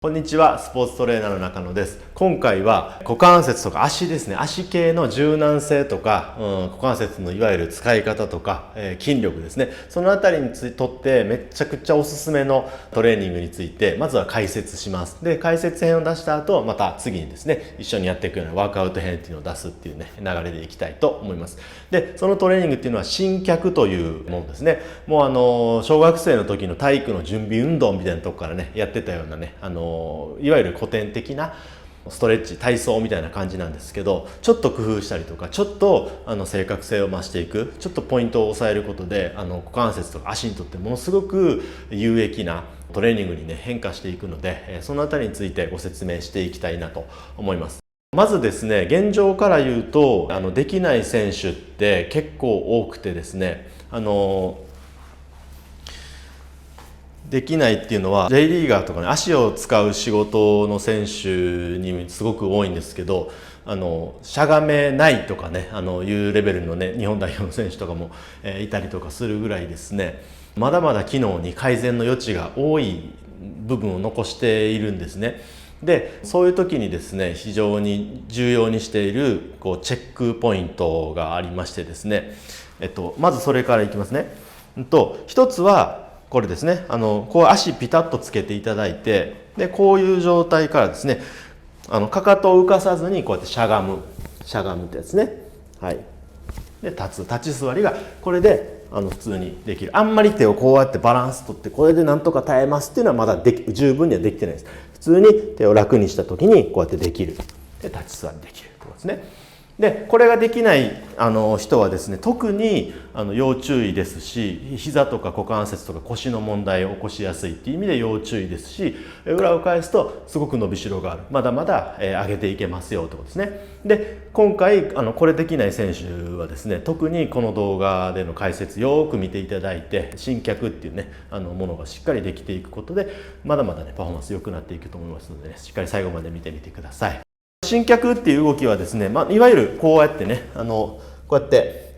こんにちは、スポーツトレーナーの中野です。今回は股関節とか足ですね、足系の柔軟性とか、股関節のいわゆる使い方とか、筋力ですね、そのあたりにとってめちゃくちゃおすすめのトレーニングについてまずは解説します。で、解説編を出した後、また次にですね、一緒にやっていくようなワークアウト編っていうのを出すっていうね、流れでいきたいと思います。で、そのトレーニングっていうのは伸脚というものですね。もう小学生の時の体育の準備運動みたいなとこからね、やってたようなね、いわゆる古典的なストレッチ体操みたいな感じなんですけど、ちょっと工夫したりとか、ちょっと正確性を増していく、ちょっとポイントを抑えることで股関節とか足にとってものすごく有益なトレーニングにね変化していくので、そのあたりについてご説明していきたいなと思います。まずですね、現状から言うとできない選手って結構多くてですね、できないっていうのは J リーガーとかね、足を使う仕事の選手にすごく多いんですけど、しゃがめないとかね、いうレベルのね日本代表の選手とかも、いたりとかするぐらいですね、まだまだ機能に改善の余地が多い部分を残しているんですね。で、そういう時にですね、非常に重要にしているチェックポイントがありましてですね、まずそれからいきますね。一つはこれですね、こう足ピタッとつけていただいて、でこういう状態からですね、かかとを浮かさずにこうやってしゃがむってやつね。はい。で立ち座りがこれで普通にできる。あんまり手をこうやってバランスとってこれでなんとか耐えますっていうのはまだ十分にはできてないです。普通に手を楽にした時にこうやってできる。で立ち座りできるってことですね。でこれができない人はですね、特に要注意ですし、膝とか股関節とか腰の問題を起こしやすいっていう意味で要注意ですし、裏を返すとすごく伸びしろがある、まだまだ上げていけますよってことですね。で今回これできない選手はですね、特にこの動画での解説よく見ていただいて、伸脚っていうねものがしっかりできていくことで、まだまだねパフォーマンス良くなっていくと思いますので、ね、しっかり最後まで見てみてください。伸脚っていう動きはですね、いわゆるこうやってね、こうやって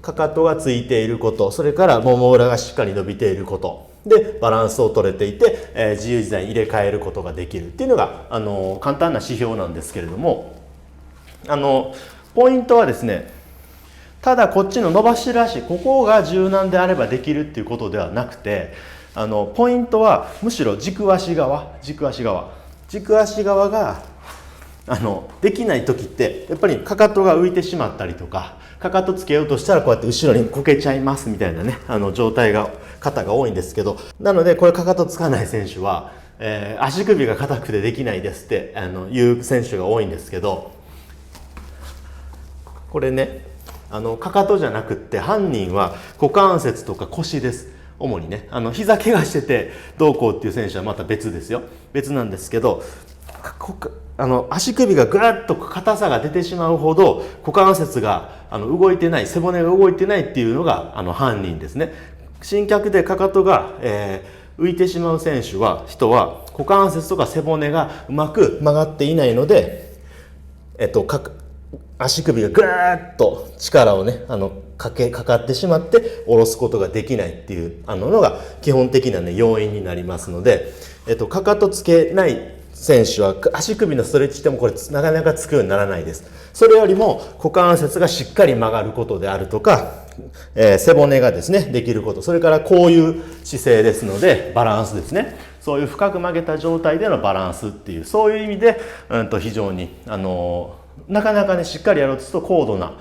かかとがついていること、それからもも裏がしっかり伸びていることでバランスを取れていて、自由自在に入れ替えることができるっていうのが簡単な指標なんですけれども、ポイントはですね、ただこっちの伸ばしらし、ここが柔軟であればできるっていうことではなくて、ポイントはむしろ軸足側ができない時ってやっぱりかかとが浮いてしまったりとか、かかとつけようとしたらこうやって後ろにこけちゃいますみたいなね状態が方が多いんですけど、なのでこれかかとつかない選手は、足首が硬くてできないですっていう選手が多いんですけど、これねかかとじゃなくって犯人は股関節とか腰です。主にね膝怪我しててどうこうっていう選手はまた別ですよ、別なんですけど、足首がぐっと硬さが出てしまうほど股関節が動いてない、背骨が動いてないっていうのが犯人ですね。伸脚でかかとが、浮いてしまう人は股関節とか背骨がうまく曲がっていないので、足首がぐーっと力をねかかってしまって下ろすことができないっていうのが基本的なね要因になりますので、かかとつけない選手は足首のストレッチしてもこれなかなかつくようにならないです。それよりも股関節がしっかり曲がることであるとか、背骨がですねできること、それからこういう姿勢ですのでバランスですね、そういう深く曲げた状態でのバランスっていう、そういう意味で、非常になかなかねしっかりやろうとすると高度な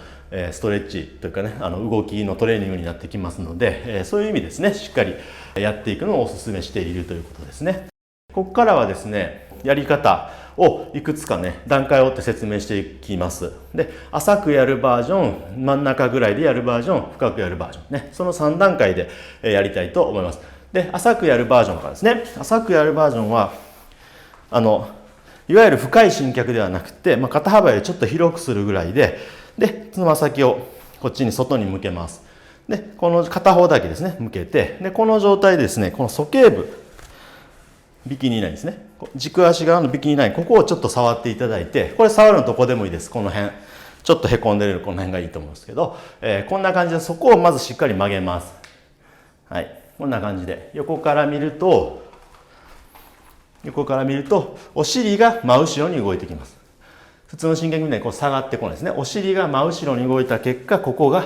ストレッチというかね動きのトレーニングになってきますので、そういう意味ですね、しっかりやっていくのをお勧めしているということですね。ここからはですね、やり方をいくつかね段階を追って説明していきます。で、浅くやるバージョン、真ん中ぐらいでやるバージョン、深くやるバージョンね、その3段階でやりたいと思います。で、浅くやるバージョンからですね、浅くやるバージョンはいわゆる深い伸脚ではなくて、肩幅よりちょっと広くするぐらいで、つま先をこっちに外に向けます。で、この片方だけですね向けて、でこの状態でですね、この鼠径部ビキニラインですね、軸足側のビキニライン、ここをちょっと触っていただいて、これ触るのどこでもいいです。この辺ちょっとへこんでるこの辺がいいと思うんですけど、こんな感じでそこをまずしっかり曲げます。はい、こんな感じで横から見ると横から見るとお尻が真後ろに動いてきます。普通の伸脚みたいにこう下がってこないですね。お尻が真後ろに動いた結果、ここが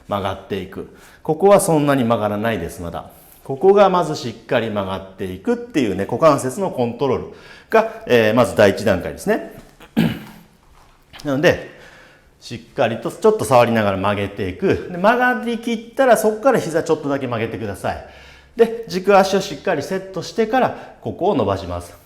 曲がっていく。ここはそんなに曲がらないです、まだ。ここがまずしっかり曲がっていくっていうね、股関節のコントロールが、まず第一段階ですね。なので、しっかりとちょっと触りながら曲げていく。で曲がりきったらそこから膝ちょっとだけ曲げてください。で、軸足をしっかりセットしてからここを伸ばします。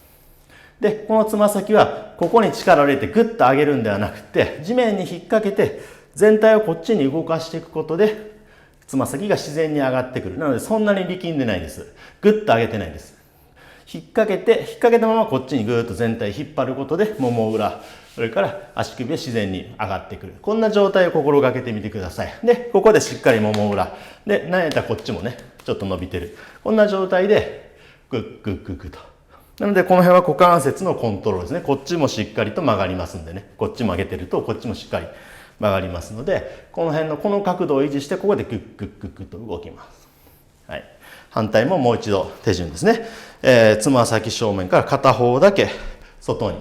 で、このつま先はここに力を入れてグッと上げるんではなくて、地面に引っ掛けて全体をこっちに動かしていくことで、つま先が自然に上がってくる。なのでそんなに力んでないです。グッと上げてないです。引っ掛けたままこっちにぐーっと全体引っ張ることで、もも裏、それから足首は自然に上がってくる。こんな状態を心がけてみてください。で、ここでしっかりもも裏。で、なんやったらこっちもね、ちょっと伸びてる。こんな状態で、グッグッグッグッと。なので、この辺は股関節のコントロールですね。こっちもしっかりと曲がりますんでね。こっち曲げてると、こっちもしっかり曲がりますので、この辺のこの角度を維持して、ここでグッグッグッグッと動きます。はい。反対ももう一度手順ですね。つま先正面から片方だけ外に。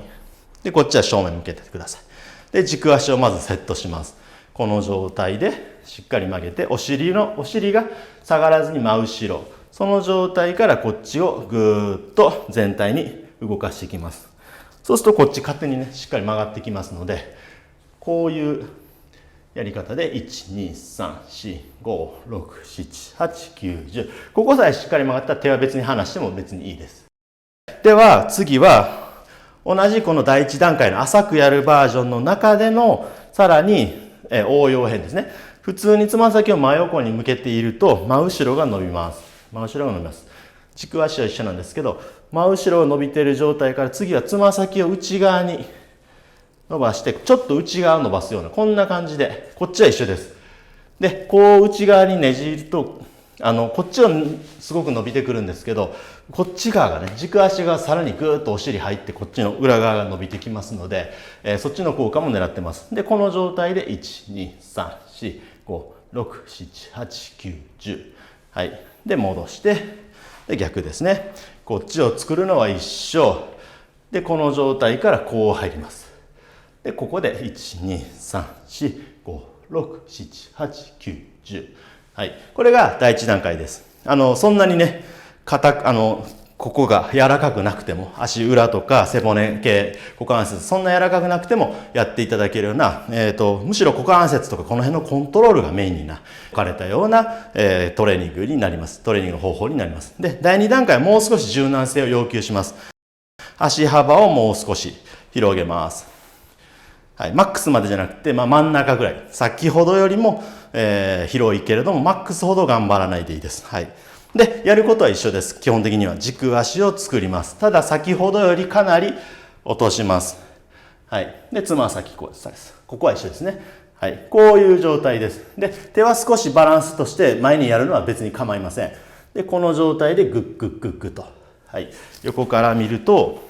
で、こっちは正面向けてください。で、軸足をまずセットします。この状態でしっかり曲げて、お尻が下がらずに真後ろ。その状態からこっちをぐーっと全体に動かしていきます。そうするとこっち勝手にね、しっかり曲がってきますので、こういうやり方で、1、2、3、4、5、6、7、8、9、10。ここさえしっかり曲がったら手は別に離しても別にいいです。では、次は、同じこの第一段階の浅くやるバージョンの中での、さらに応用編ですね。普通につま先を真横に向けていると、真後ろが伸びます。真後ろが伸びます。軸足は一緒なんですけど、真後ろが伸びている状態から次はつま先を内側に伸ばして、ちょっと内側を伸ばすような、こんな感じで、こっちは一緒です。で、こう内側にねじると、こっちはすごく伸びてくるんですけど、こっち側がね、軸足がさらにぐーっとお尻入って、こっちの裏側が伸びてきますので、そっちの効果も狙ってます。で、この状態で、1、2、3、4、5、6、7、8、9、10。はい。で、戻して、で、逆ですね。こっちを作るのは一緒。で、この状態からこう入ります。で、ここで、1、2、3、4、5、6、7、8、9、10。はい。これが第一段階です。そんなにね、ここが柔らかくなくても、足裏とか背骨系、股関節、そんな柔らかくなくてもやっていただけるような、むしろ股関節とかこの辺のコントロールがメインに置かれたような、トレーニングになります。トレーニングの方法になります。で、第2段階はもう少し柔軟性を要求します。足幅をもう少し広げます。はい。マックスまでじゃなくて、真ん中ぐらい。先ほどよりも、広いけれども、マックスほど頑張らないでいいです。はい。で、やることは一緒です。基本的には軸足を作ります。ただ、先ほどよりかなり落とします。はい。で、つま先こうです。ここは一緒ですね。はい。こういう状態です。で、手は少しバランスとして前にやるのは別に構いません。で、この状態でグッグッグッグッと。はい。横から見ると、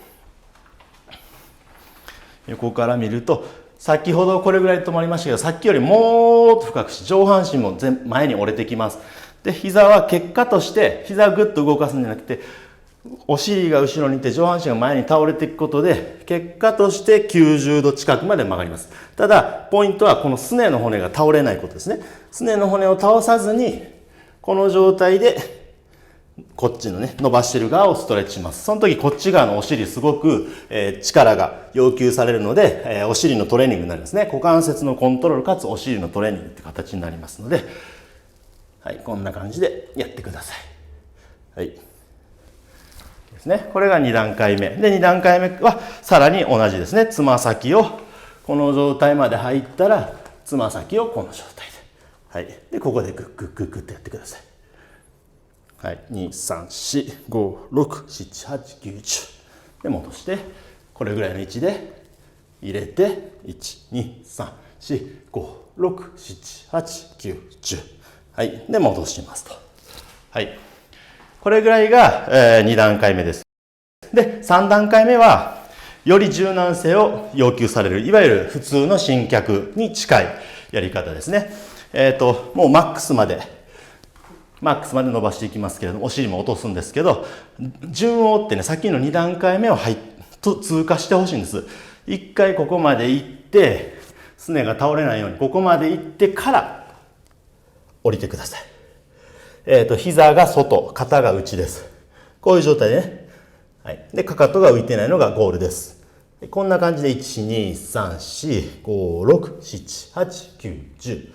先ほどこれぐらいで止まりましたけど、さっきよりもっと深くして、上半身も前に折れてきます。で、膝は結果として、膝をぐっと動かすんじゃなくて、お尻が後ろにいて上半身が前に倒れていくことで、結果として90度近くまで曲がります。ただ、ポイントはこのすねの骨が倒れないことですね。すねの骨を倒さずに、この状態で、こっちのね、伸ばしてる側をストレッチします。その時こっち側のお尻すごく、力が要求されるので、お尻のトレーニングになりますね。股関節のコントロールかつお尻のトレーニングって形になりますので、はい、こんな感じでやってください。はい。ですね。これが2段階目。で、2段階目はさらに同じですね。つま先をこの状態まで入ったら、つま先をこの状態で。はい。で、ここでグッグッグッグッとやってください。はい、2、3、4、5、6、7、8、9、10。で、戻して、これぐらいの位置で入れて、1、2、3、4、5、6、7、8、9、10。はい。で、戻しますと。はい。これぐらいが、2段階目です。で、3段階目は、より柔軟性を要求される、いわゆる普通の伸脚に近いやり方ですね。もうマックスまでマックスまで伸ばしていきますけれども、お尻も落とすんですけど、順を追ってね、さっきの2段階目を通過してほしいんです。一回ここまで行って、すねが倒れないようにここまで行ってから降りてください。膝が外、肩が内です。こういう状態でね。はい。で、かかとが浮いてないのがゴールです。こんな感じで1、2、3、4、5、6、7、8、9、10。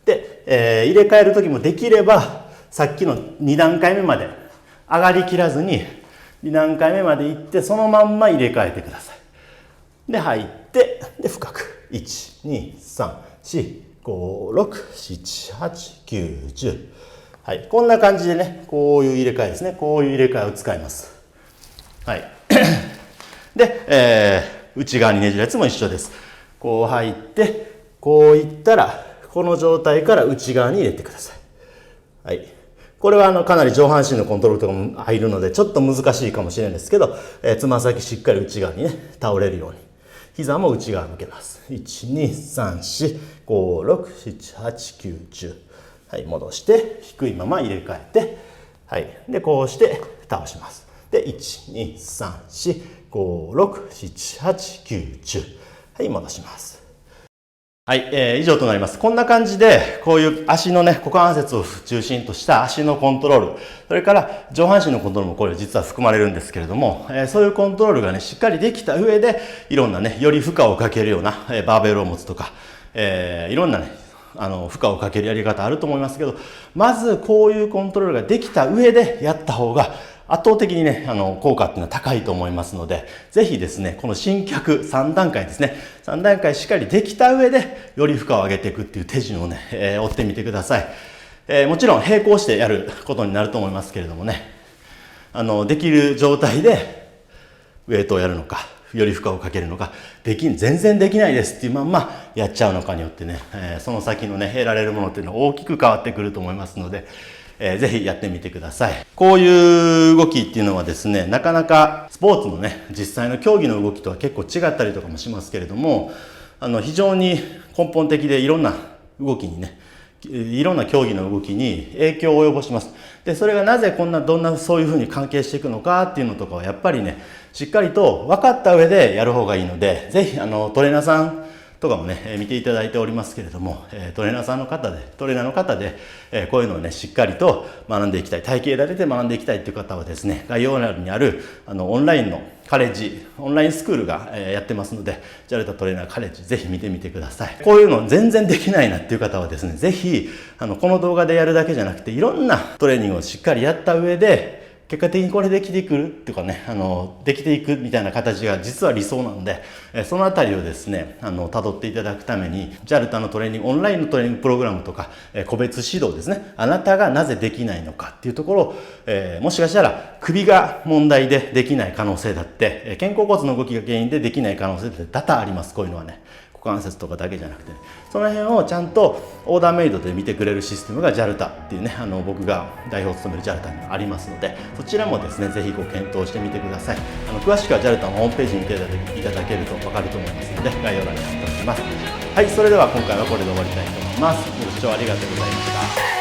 で、入れ替える時もできれば、さっきの2段階目まで上がりきらずに、2段階目まで行って、そのまんま入れ替えてください。で、入って、で、深く。1、2、3、4、5、6、7、8、9、10。はい。こんな感じでね、こういう入れ替えですね。こういう入れ替えを使います。はい。で、内側にねじるやつも一緒です。こう入って、こういったら、この状態から内側に入れてください。はい。これはかなり上半身のコントロールとかも入るので、ちょっと難しいかもしれないんですけど、つま先しっかり内側にね、倒れるように。膝も内側向けます。1、2、3、4、5、6、7、8、9、10。はい、戻して、低いまま入れ替えて、はい。で、こうして倒します。で、1、2、3、4、5、6、7、8、9、10。はい、戻します。はい、以上となります。こんな感じで、こういう足のね、股関節を中心とした足のコントロール、それから上半身のコントロールもこれ実は含まれるんですけれども、そういうコントロールがね、しっかりできた上で、いろんなね、より負荷をかけるような、バーベルを持つとか、いろんなね、負荷をかけるやり方あると思いますけど、まずこういうコントロールができた上でやった方が、圧倒的にね、効果っていうのは高いと思いますので、ぜひですね、この新脚3段階ですね、3段階しっかりできた上で、より負荷を上げていくっていう手順をね、追ってみてください。もちろん並行してやることになると思いますけれどもね、できる状態でウェイトをやるのか、より負荷をかけるのか、全然できないですっていうまんまやっちゃうのかによってね、その先のね、得られるものっていうのは大きく変わってくると思いますので、ぜひやってみてください。こういう動きっていうのはですね、なかなかスポーツのね、実際の競技の動きとは結構違ったりとかもしますけれども、非常に根本的でいろんな動きにね、いろんな競技の動きに影響を及ぼします。で、それがなぜどんなそういうふうに関係していくのかっていうのとかはやっぱりね、しっかりと分かった上でやる方がいいので、ぜひトレーナーさんとかもね、見ていただいておりますけれども、トレーナーの方で、こういうのをね、しっかりと学んでいきたい、体系立てて学んでいきたいという方はですね、概要欄にあるオンラインのカレッジ、オンラインスクールがやってますので、ジャルタトレーナーカレッジ、ぜひ見てみてください。こういうの全然できないなっていう方はですね、ぜひ、この動画でやるだけじゃなくて、いろんなトレーニングをしっかりやった上で、結果的にこれできてくるっていうかね、できていくみたいな形が実は理想なので、そのあたりをですね、辿っていただくために、JALTA のトレーニング、オンラインのトレーニングプログラムとか、個別指導ですね、あなたがなぜできないのかっていうところを、もしかしたら首が問題でできない可能性だって、肩甲骨の動きが原因でできない可能性って多々あります、こういうのはね。股関節とかだけじゃなくて、その辺をちゃんとオーダーメイドで見てくれるシステムが JALTA っていうね、僕が代表を務める JALTA にありますので、そちらもですね、ぜひご検討してみてください。詳しくは JALTA のホームページに見ていただけると分かると思いますので、概要欄に貼っておきます。はい、それでは今回はこれで終わりたいと思います。ご視聴ありがとうございました。